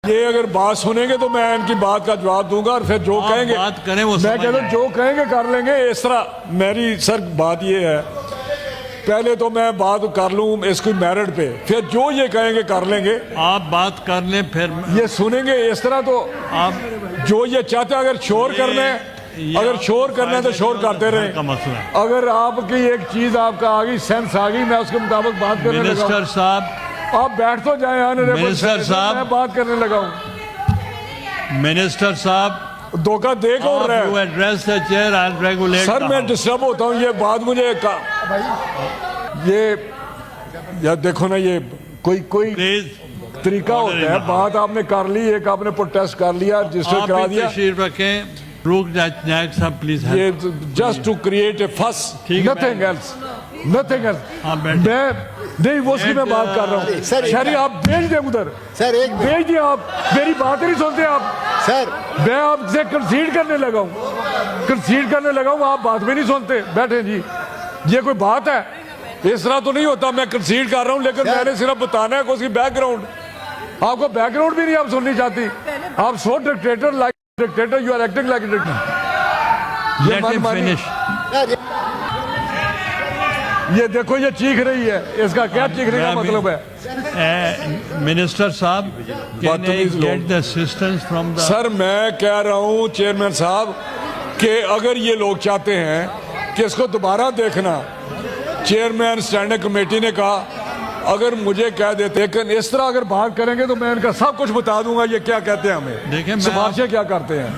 ये अगर बात सुनेंगे तो मैं इनकी बात का जवाब दूंगा और फिर जो कहेंगे बात करें वो मैं कहता हूं जो कहेंगे कर लेंगे। इस तरह मेरी सर बात ये है, पहले तो मैं बात कर लूं इसकी मेरिट पे, फिर जो ये कहेंगे कर लेंगे। आप बात कर लें फिर ये सुनेंगे इस तरह तो आप जो ये चाहते हैं, अगर शोर करना है, अगर शोर करना है तो शोर करते का रहे। मसला है। अगर आपकी एक चीज आपका आ गई, सेंस आ गई, मैं उसके मुताबिक बात करने लगा मिनिस्टर हूं। साहब आप बैठ तो जाए ऑनरेबल मिनिस्टर साहब, मैं बात करने लगा हूं। मिनिस्टर साहब धोखा दे कौन रहा है? Address the chair I regulate. Sir मैं डिस्टर्ब होता हूँ, ये बात मुझे ये यार देखो ना, ये कोई प्लीज तरीका होता है। बात आपने कर ली, एक आपने प्रोटेस्ट कर लिया, रजिस्टर करा दिया, तशरीफ रखें। रुक नायक साहब प्लीज। ये जस्ट टू क्रिएट ए फस, ठीक है, नथिंग एल्स, नथिंग एल्स। हाँ, बैठ। मैं नहीं वो उसकी मैं बात कर रहा हूँ। शहरी आप भेज दें उधर, सर एक भेज दिए। आप मेरी बात ही नहीं सुनते आप। सर मैं आपसे कंसीड करने लगा हूँ, कंसीड करने लगा हूँ, आप बात भी नहीं सुनते। बैठे जी, ये कोई बात है? इस तरह तो नहीं होता। मैं कंसीड कर रहा हूँ, लेकिन मैंने सिर्फ बताना है कि उसकी बैकग्राउंड, आपको बैकग्राउंड भी नहीं आप सुननी चाहती। आप so dictator like dictator, you are acting like dictator. Let him finish. ये देखो ये चीख रही है, इसका क्या चीखने का मतलब है? मिनिस्टर साहब can I get the assistance from the. Sir मैं कह रहा हूँ चेयरमैन साहब कि अगर ये लोग चाहते हैं कि इसको दोबारा देखना, चेयरमैन स्टैंडिंग कमेटी ने कहा अगर मुझे कह देते, लेकिन इस तरह अगर बात करेंगे तो मैं इनका सब कुछ बता दूंगा ये क्या कहते हैं, हमें देखें, मैं सिफारिशें क्या करते हैं।